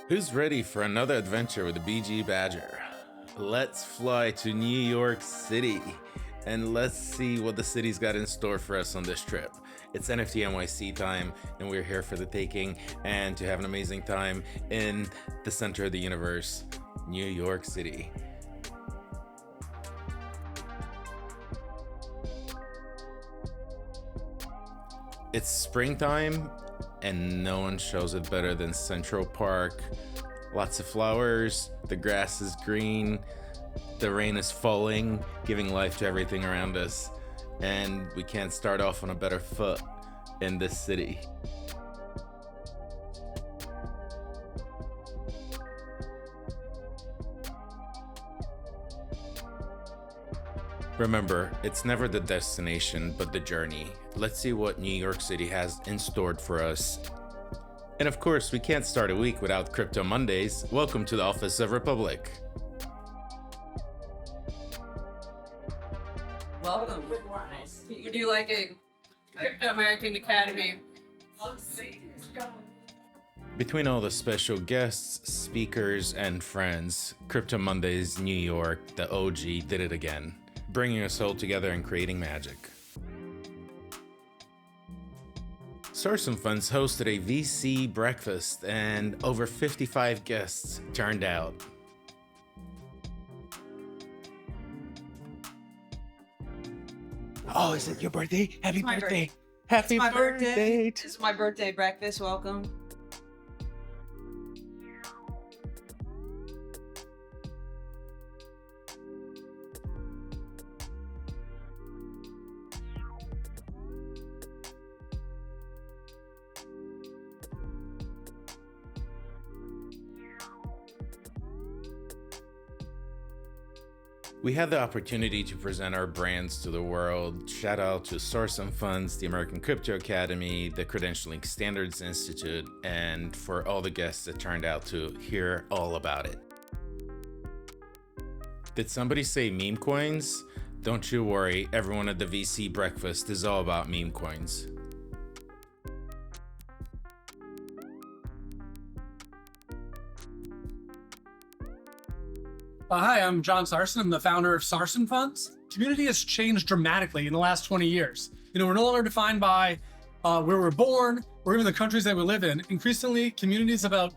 Who's ready for another adventure with the BG Badger? Let's fly to New York City and let's see what the city's got in store for us on this trip. It's NFT NYC time and we're here for the taking and to have an amazing time in the center of the universe, New York City. It's springtime and no one shows it better than Central Park. Lots of flowers, the grass is green, the rain is falling, giving life to everything around us, and we can't start off on a better foot in this city. Remember, it's never the destination, but the journey. Let's see what New York City has in store for us. And of course, we can't start a week without Crypto Mondays. Welcome to the Office of Republic. Welcome. You do like a Crypto American Academy. Between all the special guests, speakers, and friends, Crypto Mondays New York, the OG, did it again, bringing us all together and creating magic. Source & Funds hosted a VC breakfast and over 55 guests turned out. Oh, is it your birthday? Happy birthday! Happy birthday! This is my birthday breakfast. Welcome. We had the opportunity to present our brands to the world. Shout out to Source & Funds, the American Crypto Academy, the Credentialing Standards Institute, and for all the guests that turned out to hear all about it. Did somebody say meme coins? Don't you worry, everyone at the VC breakfast is all about meme coins. Hi, I'm John Sarson. I'm the founder of Sarson Funds. Community has changed dramatically in the last 20 years. We're no longer defined by where we're born or even the countries that we live in. Increasingly, community is about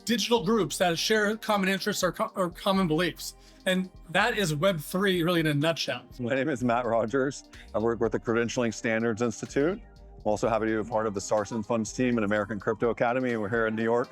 digital groups that share common interests or common beliefs. And that is Web3 really in a nutshell. My name is Matt Rogers. I work with the Credentialing Standards Institute. I'm also happy to be a part of the Sarson Funds team at American Crypto Academy. We're here in New York.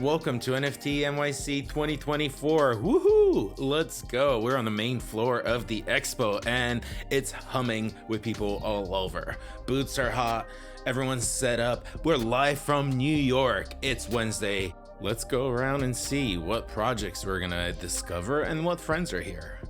Welcome to NFT NYC 2024. Woohoo! Let's go. We're on the main floor of the expo and it's humming with people all over. Booths are hot. Everyone's set up. We're live from New York. It's Wednesday. Let's go around and see what projects we're gonna discover and what friends are here.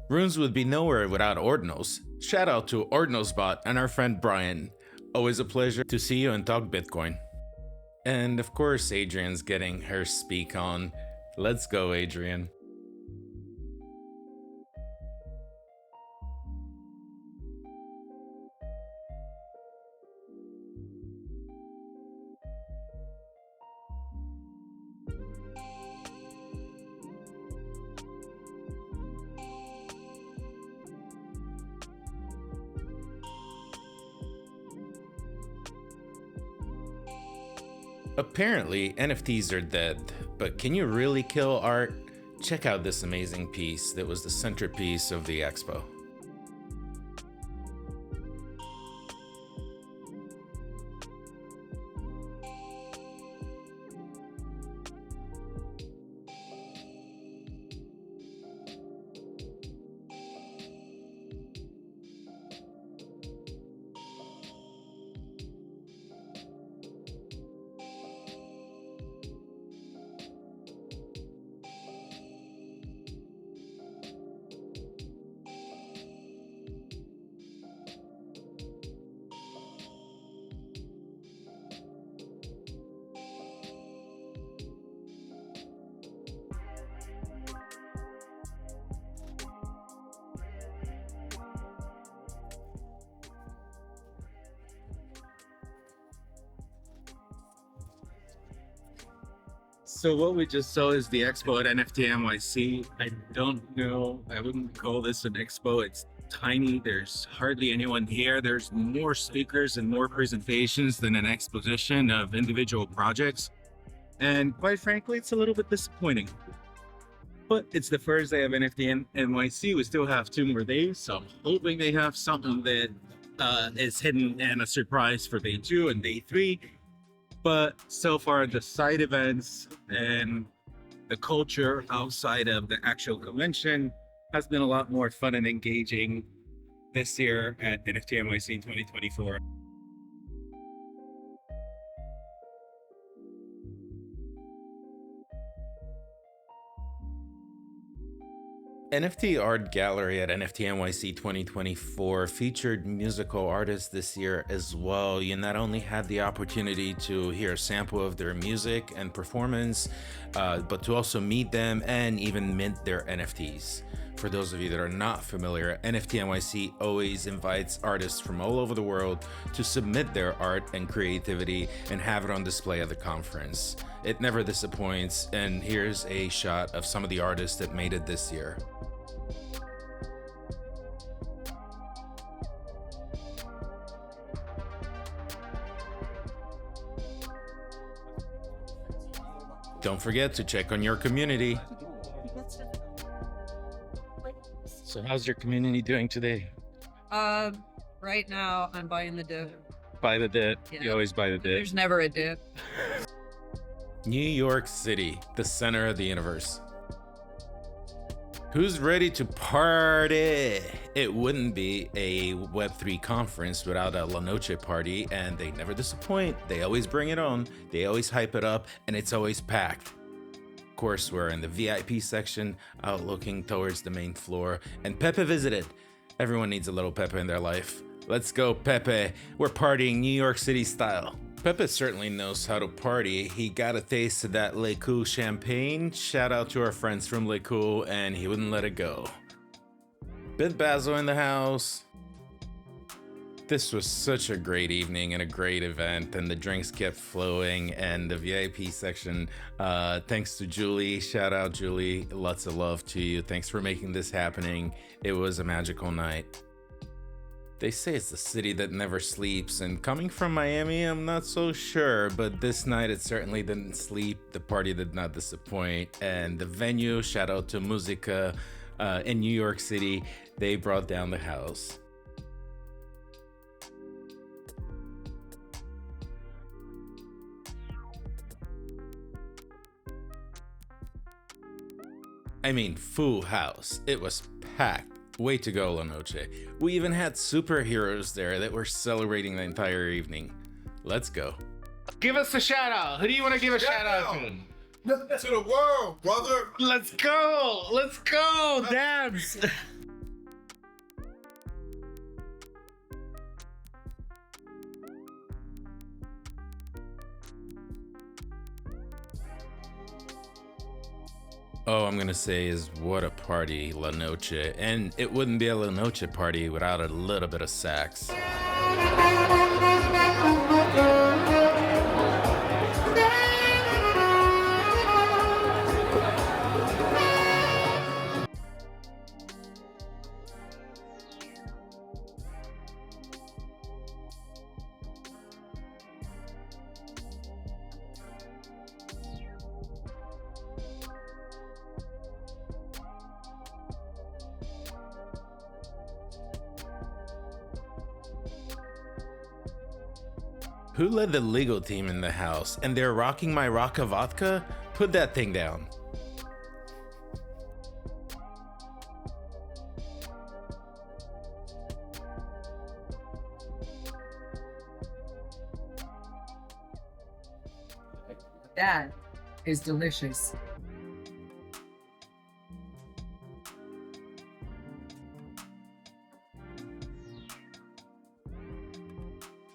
Runes would be nowhere without Ordinals. Shout out to OrdinalsBot and our friend Brian. Always a pleasure to see you and talk Bitcoin. And of course, Adrian's getting her speak on. Let's go, Adrian. Apparently, NFTs are dead, but can you really kill art? Check out this amazing piece that was the centerpiece of the expo. So what we just saw is the expo at NFT NYC. I don't know, I wouldn't call this an expo. It's tiny. There's hardly anyone here. There's more speakers and more presentations than an exposition of individual projects. And quite frankly, it's a little bit disappointing. But it's the first day of NFT NYC. We still have 2 more days. So I'm hoping they have something that is hidden and a surprise for day 2 and day 3. But so far, the side events and the culture outside of the actual convention has been a lot more fun and engaging this year at NFT NYC in 2024. NFT Art Gallery at NFT NYC 2024 featured musical artists this year as well. You not only had the opportunity to hear a sample of their music and performance, but to also meet them and even mint their NFTs. For those of you that are not familiar, NFT NYC always invites artists from all over the world to submit their art and creativity and have it on display at the conference. It never disappoints, and here's a shot of some of the artists that made it this year. Don't forget to check on your community. So how's your community doing today? Right now I'm buying the dip. Buy the dip. Yeah. You always buy the dip. There's never a dip. New York City, the center of the universe. Who's ready to party? It wouldn't be a Web3 conference without a La Noche party, and they never disappoint. They always bring it on, they always hype it up, and it's always packed. Of course, we're in the VIP section, out looking towards the main floor, and Pepe visited. Everyone needs a little Pepe in their life. Let's go, Pepe. We're partying New York City style. Pepe certainly knows how to party. He got a taste of that Le Cool champagne. Shout out to our friends from Le Cool, and he wouldn't let it go. Bit Basil in the house. This was such a great evening and a great event, and the drinks kept flowing, and the VIP section, thanks to Julie. Shout out, Julie. Lots of love to you. Thanks for making this happening. It was a magical night. They say it's the city that never sleeps, and coming from Miami, I'm not so sure, but this night it certainly didn't sleep. The party did not disappoint, and the venue, shout out to Musica in New York City, they brought down the house. I mean, full house. It was packed. Way to go, La Noche. We even had superheroes there that were celebrating the entire evening. Let's go. Give us a shout out. Who do you want to give a shout out to? To the world, brother. Let's go. Let's go. Dabs. Oh, I'm gonna say is what a party, La Noche. And it wouldn't be a La Noche party without a little bit of sax. Who led the legal team in the house? And they're rocking my Rocka vodka? Put that thing down. That is delicious.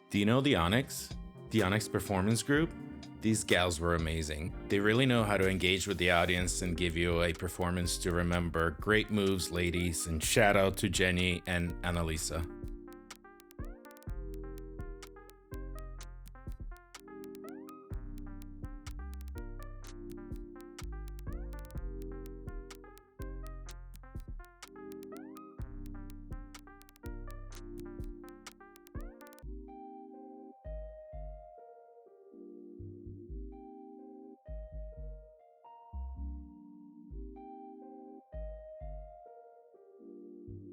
Do you know the Onyx? The Onyx Performance Group? These gals were amazing. They really know how to engage with the audience and give you a performance to remember. Great moves, ladies, and shout out to Jenny and Annalisa.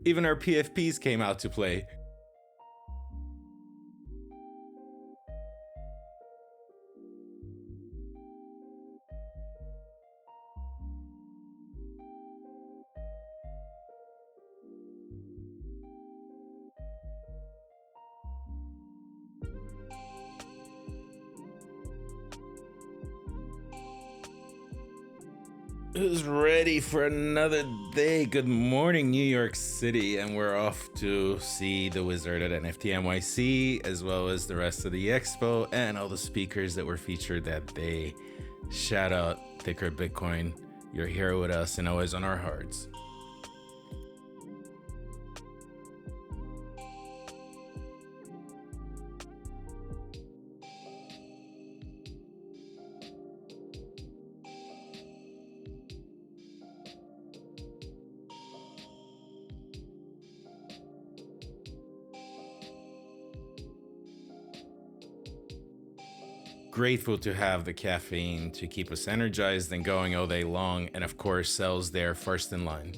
Even our PFPs came out to play. Who's ready for another day? Good morning, New York City, and we're off to see the wizard at NFT NYC, as well as the rest of the expo and all the speakers that were featured that day. Shout out Thicker Bitcoin. You're here with us and always on our hearts. Grateful to have the caffeine to keep us energized and going all day long, and of course, Cell's there first in line.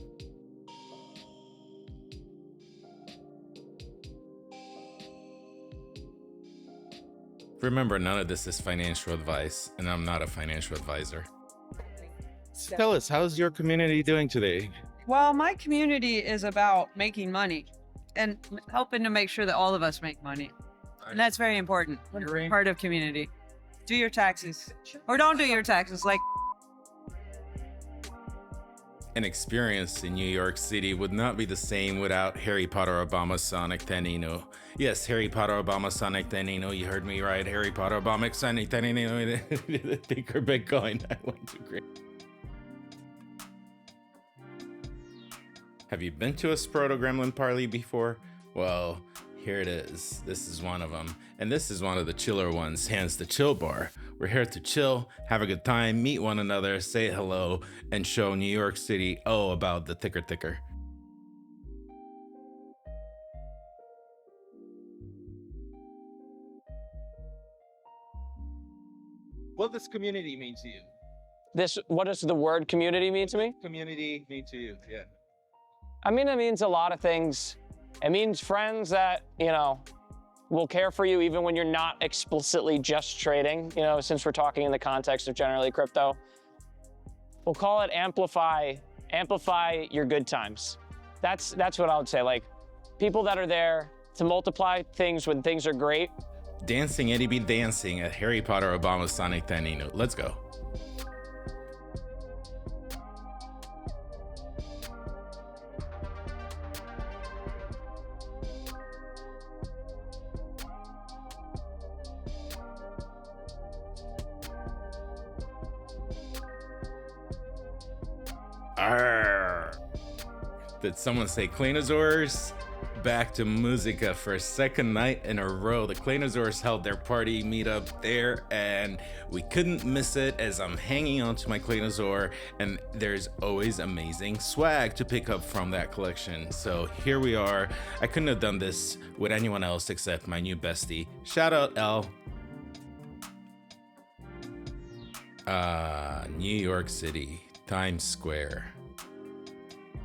Remember, none of this is financial advice, and I'm not a financial advisor. Tell us, how's your community doing today? Well, my community is about making money and helping to make sure that all of us make money. And that's very important. Part of community. Do your taxes. Or don't do your taxes. Like, An experience in New York City would not be the same without Harry Potter Obama Sonic Tanino. Yes, Harry Potter Obama Sonic Tanino, you heard me right. Harry Potter Obama Sonic Tanino, Thinker Bitcoin. I went to great. Have you been to a Sproto Gremlin party before? Well, here it is. This is one of them. And this is one of the chiller ones, hence the chill bar. We're here to chill, have a good time, meet one another, say hello, and show New York City all about the Thicker. What does community mean to you? What does the word community mean to me? Community mean to you, yeah. I mean, it means a lot of things. It means friends that, will care for you even when you're not explicitly just trading, since we're talking in the context of generally crypto. We'll call it amplify your good times. That's what I would say. Like, people that are there to multiply things when things are great. Dancing Eddie B dancing at Harry Potter Obama Sonic Tanino. Let's go. Arr. Did someone say Cleanosaurs? Back to Musica for a second night in a row. The Cleanosaurs held their party meetup there, and we couldn't miss it as I'm hanging on to my Cleanosaur, and there's always amazing swag to pick up from that collection. So here we are. I couldn't have done this with anyone else except my new bestie. Shout out, L. New York City, Times Square.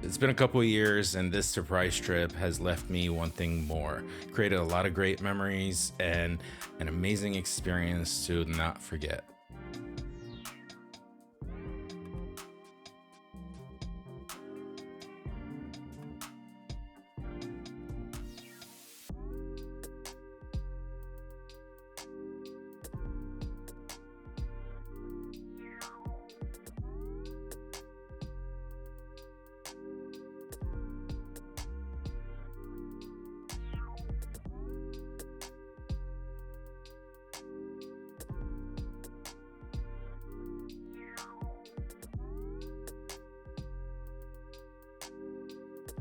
It's been a couple of years, and this surprise trip has left me wanting more. Created a lot of great memories and an amazing experience to not forget.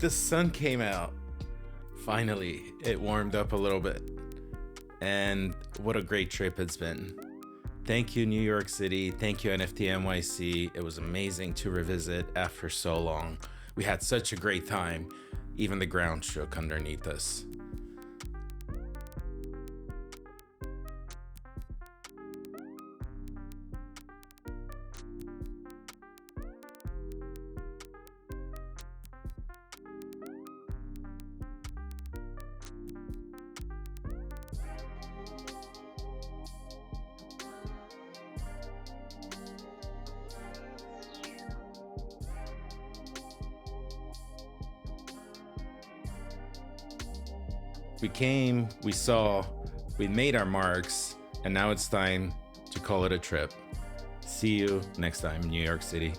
The sun came out. Finally, it warmed up a little bit. And what a great trip it's been. Thank you, New York City. Thank you, NFT NYC. It was amazing to revisit after so long. We had such a great time. Even the ground shook underneath us. We came, we saw, we made our marks, and now it's time to call it a trip. See you next time, New York City.